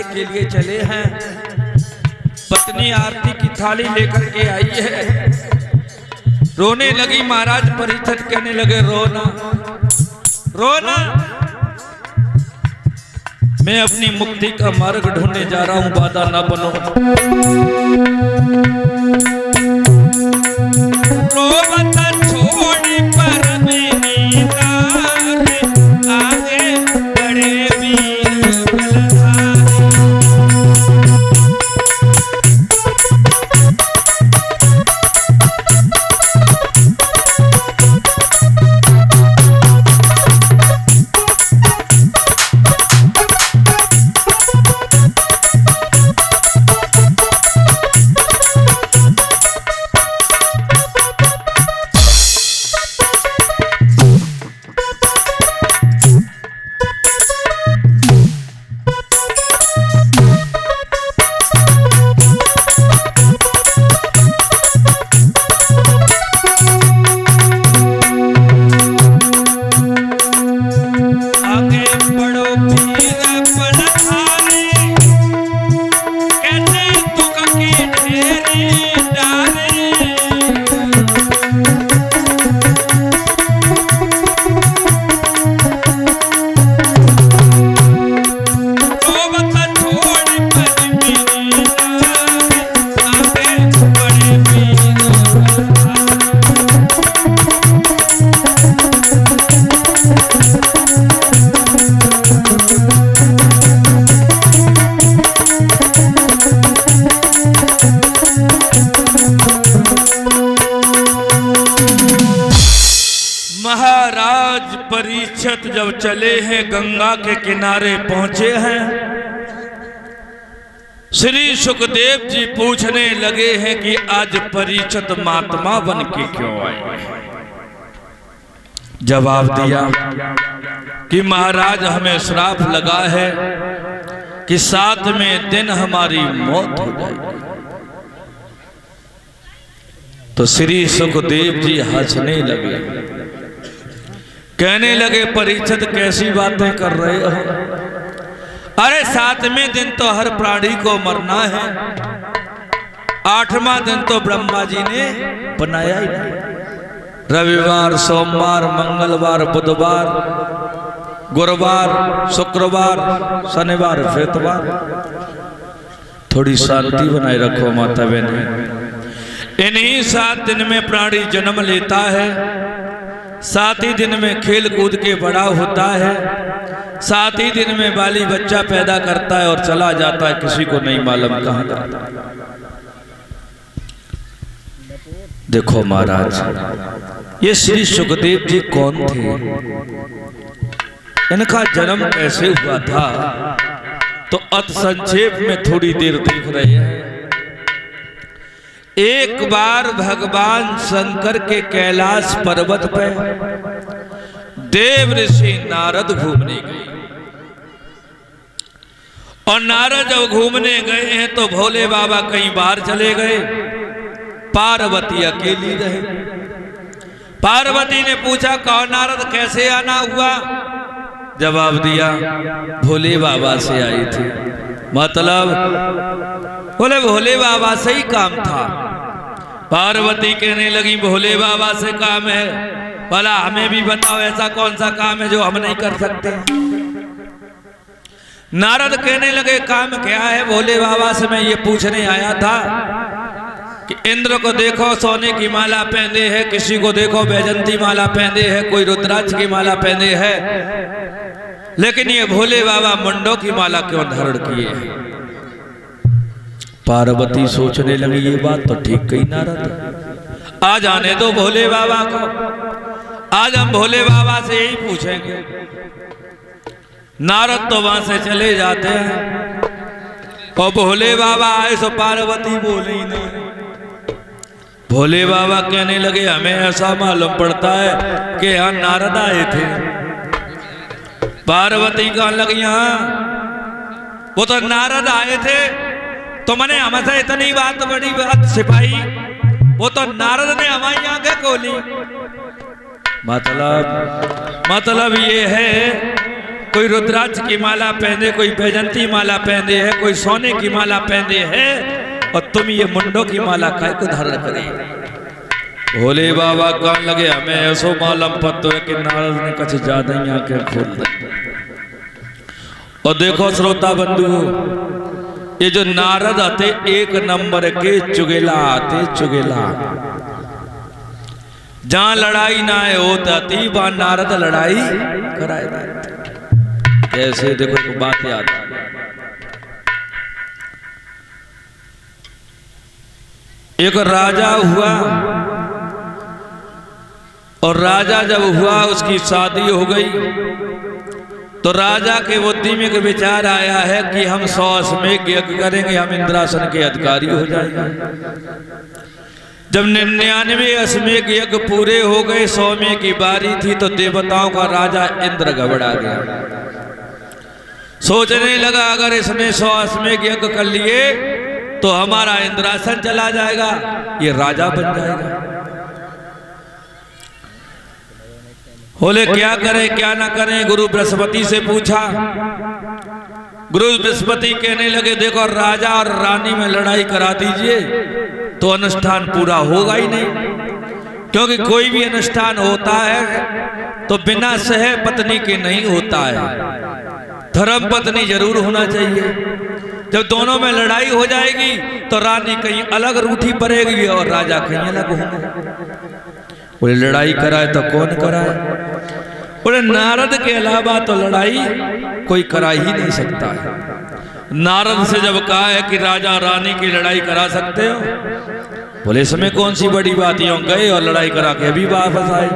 किनारे के लिए चले हैं। पत्नी आरती की थाली लेकर के आई है। रोने लगी महाराज परीक्षित कहने लगे रोना रोना, मैं अपनी मुक्ति का मार्ग ढूंढने जा रहा हूं, बाधा ना बनो। रोवता छोड़ी पर मेरी नार, आगे बड़े वीर बलधारी। महाराज परीक्षित जब चले हैं, गंगा के किनारे पहुंचे हैं, श्री सुखदेव जी पूछने लगे हैं कि आज परीक्षित महात्मा बन के क्यों आए। जवाब दिया कि महाराज हमें श्राप लगा है कि 7वें दिन हमारी मौत हो जाएगी। तो श्री सुखदेव जी हंसने लगे, कहने लगे परीक्षित कैसी बातें कर रहे हो। अरे 7वें दिन तो हर प्राणी को मरना है, 8वां दिन तो ब्रह्मा जी ने बनाया ही नहीं। रविवार, सोमवार, मंगलवार, बुधवार, गुरुवार, शुक्रवार, शनिवार, इतवार। थोड़ी शांति बनाए रखो माता बहन। इन्हीं 7 दिन में प्राणी जन्म लेता है, 7 ही दिन में खेल कूद के बड़ा होता है, 7 ही दिन में बाली बच्चा पैदा करता है और चला जाता है, किसी को नहीं मालूम कहां जाता है। देखो महाराज, ये श्री सुखदेव जी कौन थे, इनका जन्म कैसे हुआ था, तो अति संक्षेप में थोड़ी देर देख रहे हैं। एक बार भगवान शंकर के कैलाश पर्वत पर देव ऋषि नारद घूमने गए, और नारद जब घूमने गए हैं तो भोले बाबा कई बार चले गए, पार्वती अकेली रहे। पार्वती ने पूछा कौन नारद कैसे आना हुआ। जवाब दिया भोले बाबा से आई थी। मतलब बोले भोले बाबा से ही काम था। पार्वती कहने लगी भोले बाबा से काम है, भला हमें भी बताओ ऐसा कौन सा काम है जो हम नहीं कर सकते। नारद कहने लगे काम क्या है भोले बाबा से मैं ये पूछने आया था कि इंद्र को देखो सोने की माला पहने है, किसी को देखो बैजंती माला पहने है, कोई रुद्राक्ष की माला पहने है, लेकिन ये भोले बाबा मुंडों की माला क्यों धारण किए हैं। पार्वती सोचने लगी ये बात तो ठीक कही नारद, आ जाने दो भोले बाबा को, आज हम भोले बाबा से यही पूछेंगे। नारद तो वहां से चले जाते हैं और भोले बाबा आए सो पार्वती बोले ही नहीं। भोले बाबा कहने लगे हमें ऐसा मालूम पड़ता है कि यहाँ नारद आए थे। पार्वती कहने लगी हाँ वो तो नारद आए थे, तो मैंने हमसे इतनी बात बड़ी बात सिपाही, वो तो नारद ने हमारी आंखें खोली। मतलब ये है कोई रुद्राक्ष की माला पहने, कोई बैजंती माला पहने है, कोई सोने की माला पहने है, और तुम ये मुंडों की माला काय को धारण करे। भोले बाबा कहने लगे हमें ऐसो मालूम पत्तो है कि नारद ने कुछ ज्यादा ही आंखें खोल दी। और देखो श्रोता बंधु, ये जो नारद आते एक नंबर के चुगेला आते, चुगेला। जहां लड़ाई ना होता थी वहां नारद लड़ाई कराए देते। कैसे देखो एक बात याद आ, एक राजा हुआ, और राजा जब हुआ उसकी शादी हो गई, तो राजा के बुद्धि में एक विचार आया है कि हम 100 अश्वमेध यज्ञ करेंगे, हम इंद्रासन के अधिकारी हो जाएंगे। जब 99 अश्वमेध यज्ञ पूरे हो गए, 100वें की बारी थी, तो देवताओं का राजा इंद्र घबरा गया। सोचने लगा अगर इसने 100 अश्वमेध यज्ञ कर लिए तो हमारा इंद्रासन चला जाएगा, ये राजा बन जाएगा। बोले क्या करें क्या ना करें, गुरु बृहस्पति से पूछा। गुरु बृहस्पति कहने लगे देखो राजा और रानी में लड़ाई करा दीजिए तो अनुष्ठान पूरा होगा ही नहीं, क्योंकि कोई भी अनुष्ठान होता है तो बिना सह पत्नी के नहीं होता है, धर्म पत्नी जरूर होना चाहिए। जब दोनों में लड़ाई हो जाएगी तो रानी कहीं अलग रूठी पड़ेगी और राजा कहीं अलग होंगे। बोले लड़ाई कराए तो कौन कराए? बोले नारद के अलावा तो लड़ाई कोई करा ही नहीं सकता है। नारद से जब कहा है कि राजा रानी की लड़ाई करा सकते हो, बोले इसमें कौन सी बड़ी बात, यूं गए और लड़ाई करा के अभी वापस आए।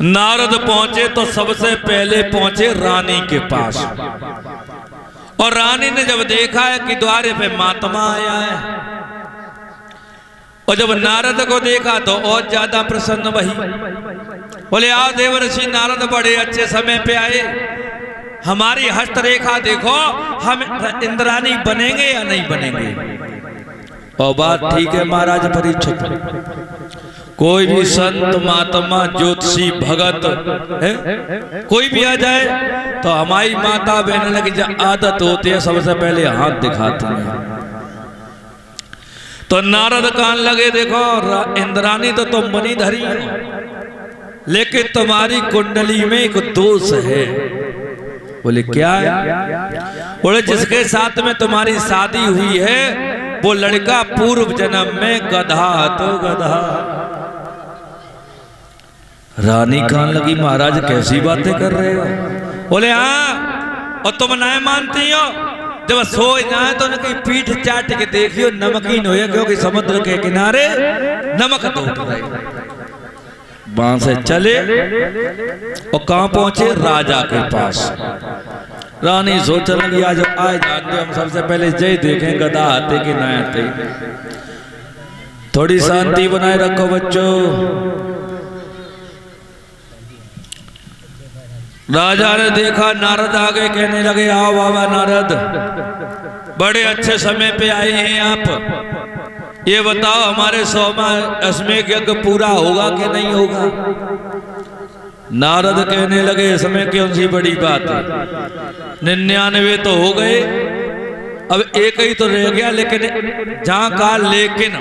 नारद पहुंचे तो सबसे पहले पहुंचे रानी के पास, और रानी ने जब देखा है कि द्वारे पे महात्मा आया है, और जब नारद को देखा तो और ज्यादा प्रसन्न वही। बोले आओ देवर्षि नारद, बड़े अच्छे समय पे आए, हमारी हस्तरेखा देखो, हम इंद्रानी बनेंगे या नहीं बनेंगे। और बात ठीक है महाराज परीक्षित, कोई भी संत महात्मा ज्योतिषी भगत है, कोई भी आ जाए तो हमारी माता बहन की आदत होती है सबसे पहले हाथ दिखाती है। तो नारद कहने लगे देखो इंद्रानी तो तुम बनी धरी हो, लेकिन तुम्हारी कुंडली में एक दोष है। बोले क्या है? बोले जिसके साथ में तुम्हारी शादी हुई है वो लड़का पूर्व जन्म में गधा तो गधा। रानी कहने लगी महाराज कैसी बातें कर रहे हो? बोले हाँ, और तुम नहीं मानती हो, जब सो जाए तो उनकी पीठ चाट के देखियो नमकीन हो, क्योंकि समुद्र के किनारे नमक टूट रहे। वहां से चले और कहां पहुंचे? राजा के पास। रानी सोचने लगी आज आए जानते हम सबसे पहले जय देखें गधा आते कि ना आते। थोड़ी शांति बनाए रखो बच्चों। राजा ने देखा नारद आ गए, कहने लगे आओ बाबा नारद, बड़े अच्छे समय पे आए हैं आप, ये बताओ हमारे 100वां अश्वमेध यज्ञ पूरा होगा कि नहीं होगा? नारद कहने लगे इसमें कौन सी बड़ी बात है, 99 तो हो गए, अब एक ही तो रह गया। लेकिन जहां कहा लेकिन,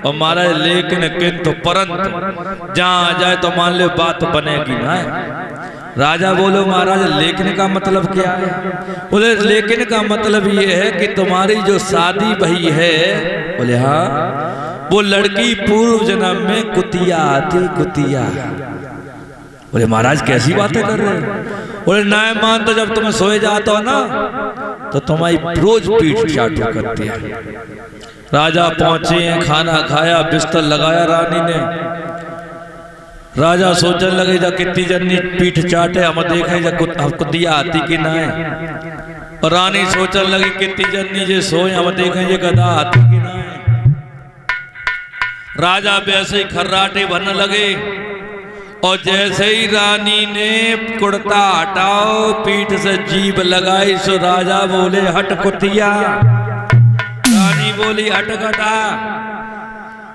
और महाराज लेकिन किंतु परंतु जहां आ जाए तो मान लो बात बनेगी ना। राजा बोलो महाराज लेकिन का मतलब क्या है? बोले लेकिन का मतलब ये है कि तुम्हारी जो शादी भई है, बोले हाँ, वो लड़की पूर्व जन्म में कुतिया आती, कुतिया। बोले महाराज कैसी बातें कर रहे हो? बोले ना मान तो जब तुम सोए जाते हो ना तो तुम्हारी रोज पीठ चाटू करती है। राजा पहुंचे हैं, खाना खाया, बिस्तर लगाया रानी ने। राजा सोचने लगे जब कितनी जन्नी पीठ चाटे, हम देखें जब कुतिया आती कि ना है। और रानी सोचने लगी कितनी जन्नी जे सोए, हम देखें ये गधा आती कि ना है। राजा वैसे ही खर्राटे भरने लगे, और जैसे ही रानी ने कुर्ता हटाओ पीठ से जीभ लगाई सो राजा बोले हट कुतिया। रानी बोली हट गधा।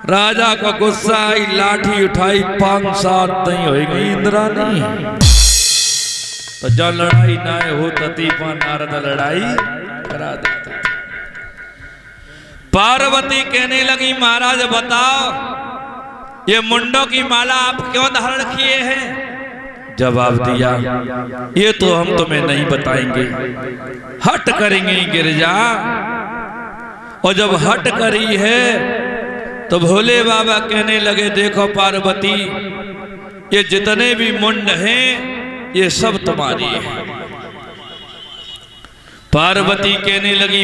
राजा का गुस्सा आई, लाठी उठाई, 5-7 नहीं हो गई इंद्रानी। तो जब लड़ाई ना हो तती पर नारद लड़ाई करा देता। पार्वती कहने लगी महाराज बताओ ये मुंडों की माला आप क्यों धारण किए हैं? जवाब दिया ये तो हम तुम्हें नहीं बताएंगे, हट करेंगे गिरजा। और जब हट करी है तो भोले बाबा कहने लगे देखो पार्वती ये जितने भी मुंड हैं ये सब तुम्हारी है। पार्वती कहने लगी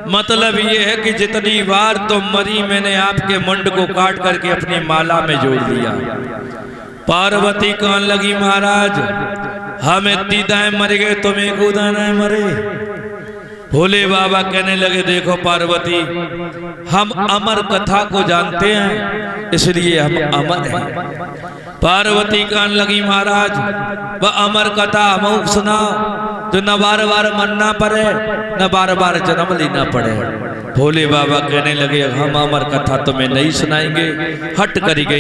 मतलब ये है कि जितनी बार तुम मरी मैंने आपके मुंड को काट करके अपनी माला में जोड़ दिया। पार्वती कहने लगी महाराज हम इतनी दाएं मर गए तुम एक दाएं मरे। भोले बाबा कहने लगे देखो पार्वती हम अमर कथा को जानते हैं इसलिए हम अमर हैं। पार्वती कहने लगी महाराज वह अमर कथा हम सुनाओ जो न बार बार मरना पड़े न बार बार जन्म लेना पड़े। भोले बाबा कहने लगे हम अमर कथा तुम्हें नहीं सुनाएंगे, हट करी गई।